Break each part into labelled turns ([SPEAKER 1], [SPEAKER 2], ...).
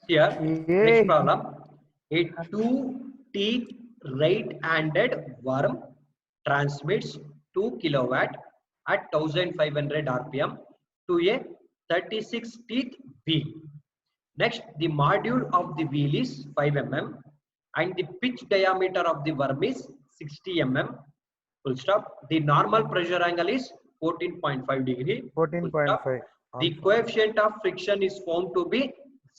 [SPEAKER 1] Here, next
[SPEAKER 2] Hey.
[SPEAKER 1] problem. A two-teeth right-handed worm transmits 2 kilowatt at 1500 rpm to a 36 teeth wheel. Next, the module of the wheel is 5 mm and the pitch diameter of the worm is 60 mm. Full stop. The normal pressure angle is 14.5 degree. Full stop.
[SPEAKER 2] 14.5
[SPEAKER 1] The
[SPEAKER 2] alpha.
[SPEAKER 1] coefficient of friction is found to be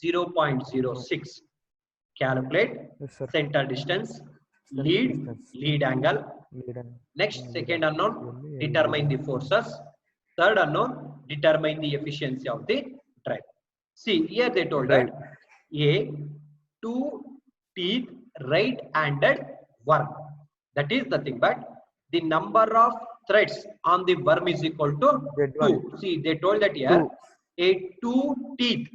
[SPEAKER 1] 0.06. Calculate
[SPEAKER 2] Yes, sir.
[SPEAKER 1] center distance,
[SPEAKER 2] Center
[SPEAKER 1] lead,
[SPEAKER 2] distance.
[SPEAKER 1] lead angle.
[SPEAKER 2] Lead and
[SPEAKER 1] Next,
[SPEAKER 2] lead
[SPEAKER 1] second
[SPEAKER 2] and
[SPEAKER 1] unknown,
[SPEAKER 2] equally
[SPEAKER 1] determine the
[SPEAKER 2] LD.
[SPEAKER 1] forces. Third unknown, determine the efficiency of the drive. See, here they told
[SPEAKER 2] Drive.
[SPEAKER 1] that a two teeth right-handed worm. That is nothing but the number of threads on the worm is equal to
[SPEAKER 2] Z1.
[SPEAKER 1] 2. See, they told that here
[SPEAKER 2] 2.
[SPEAKER 1] a two teeth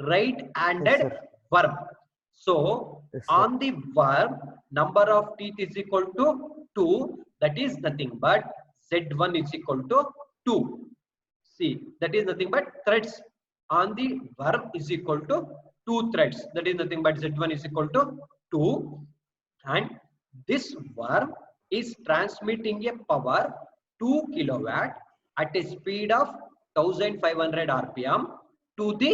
[SPEAKER 2] Yes,
[SPEAKER 1] right-handed
[SPEAKER 2] sir.
[SPEAKER 1] worm. So
[SPEAKER 2] Yes, sir.
[SPEAKER 1] on the worm, number of teeth is equal to 2. That is nothing but Z1 is equal to 2. See, that is nothing but threads on the worm is equal to 2 threads. That is nothing but Z1 is equal to 2. And this worm is transmitting a power 2 kilowatt at a speed of 1500 rpm to the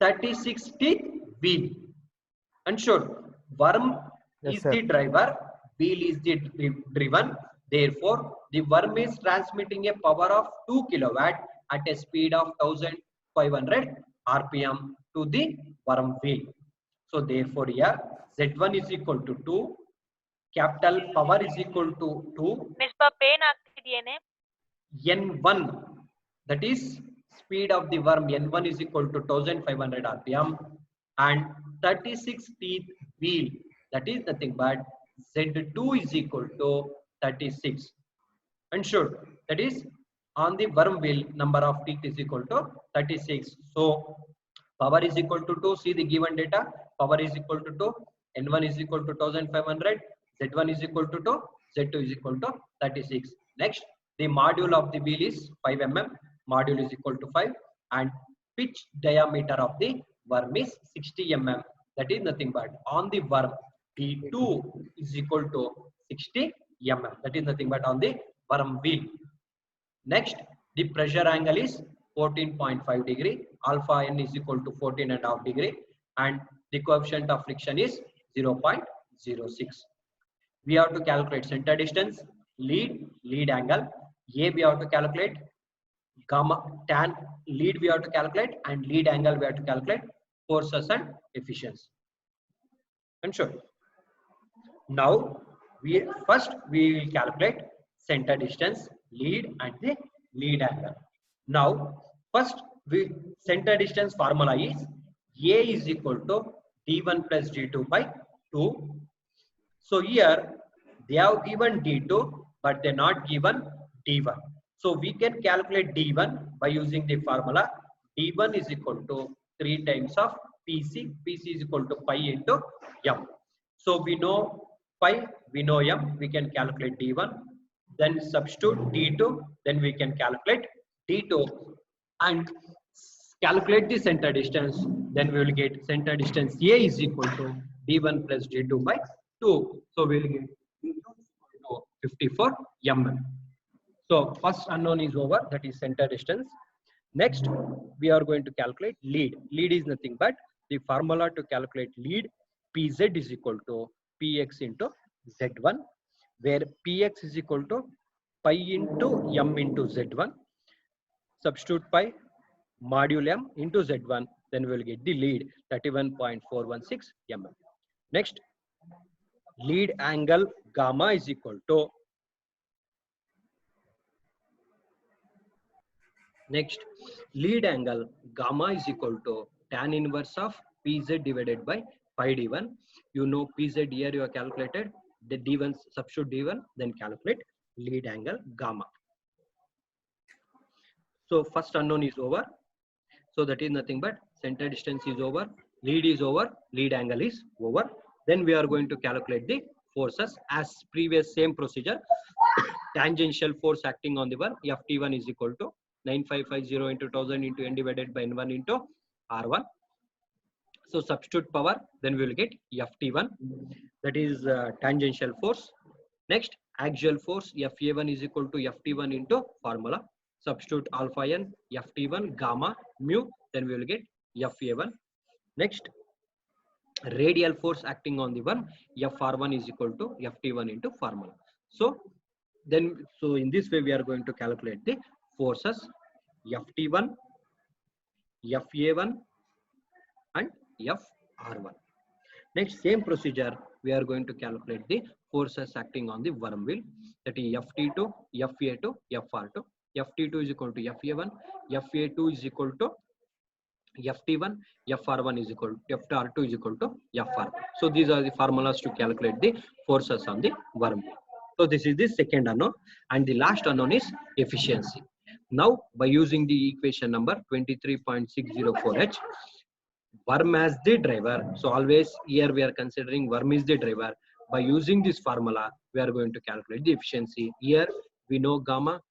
[SPEAKER 1] 36 teeth wheel. And sure, worm
[SPEAKER 2] Yes,
[SPEAKER 1] is
[SPEAKER 2] sir.
[SPEAKER 1] the driver, wheel is the driven. Therefore, the worm is transmitting a power of 2 kilowatt at a speed of 1500 rpm to the worm wheel. So therefore, here Z1 is equal to 2, capital power is equal to 2,
[SPEAKER 3] ನಿಸ್ಪ ಪೇನ್ ಆಗ್ತಿದೆಯೇನೆ
[SPEAKER 1] N1, that is speed of the worm N1 is equal to 1500 rpm, and 36 teeth wheel, that is nothing but Z2 is equal to 36. And sure, that is on the worm wheel number of teeth is equal to 36. So power is equal to 2. See the given data, power is equal to 2, N1 is equal to 1500, Z1 is equal to 2, Z2 is equal to 36. Next, the module of the wheel is 5 mm, module is equal to 5, and pitch diameter of the worm is 60 mm. That is nothing but on the worm P2 is equal to 60 mm. That is nothing but on the worm wheel. Next, the pressure angle is 14.5 degree, alpha n is equal to 14.5 degree, and the coefficient of friction is 0.06. We have to calculate center distance, lead angle. A we have to calculate, gamma tan lead we have to calculate, and lead angle we have to calculate, forces and efficiency. And sure. Now we will calculate center distance, lead, and the lead angle. Now first we center distance formula is A is equal to d1 plus d2 by 2. So here they have given d2 but they not given d1. So we can calculate d1 by using the formula d1 is equal to 3 times of pc. Pc is equal to pi into m. So we know pi, we know m, we can calculate d1, then substitute d2, then we can calculate d2 and calculate the center distance. Then we will get center distance A is equal to d1 plus d2 by 2. So we will get d2 equal to 54 mm. So first unknown is over, that is center distance. Next, we are going to calculate lead. Lead is nothing but the formula to calculate lead. Pz is equal to px into z1, where px is equal to pi into m into z1. Substitute pi module m into z1, then we will get the lead 31.416 mm. Next, lead angle gamma is equal to lead angle gamma is equal to tan inverse of pz divided by pi d1. You know pz here you have calculated, the d1 substitute d1, then calculate lead angle gamma. So first unknown is over. So that is nothing but center distance is over, lead is over, lead angle is over. Then we are going to calculate the forces as previous same procedure. Tangential force acting on the worm, Ft1 is equal to 9550 into 1000 into n divided by n1 into R1. So substitute power, then we will get Ft1, that is tangential force. Next, axial force, Fa1 is equal to Ft1 into formula. Substitute alpha n, Ft1, gamma, mu, then we will get Fa1. Next, radial force acting on the one, Fr1 is equal to Ft1 into formula. So in this way we are going to calculate the forces Ft1, Fa1 and Fr1. Next, same procedure we are going to calculate the forces acting on the worm wheel, that is Ft2, Fa2, Fr2. Ft2 is equal to Fa1, Fa2 is equal to Ft1, Fr1 is equal to Fr2 is equal to Fr1. So these are the formulas to calculate the forces on the worm wheel. So this is the second unknown, and the last unknown is efficiency. Now by using the equation number 23.604H, worm as the driver. So always here we are considering worm is the driver. By using this formula, we are going to calculate the efficiency. Here we know gamma,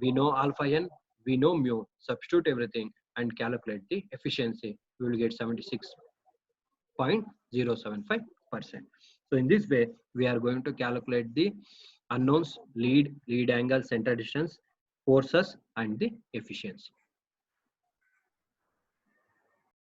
[SPEAKER 1] we know alpha n, we know mu. Substitute everything and calculate the efficiency. We will get 76.075%. So in this way, we are going to calculate the unknowns: lead, lead angle, center distance, forces, and the efficiency.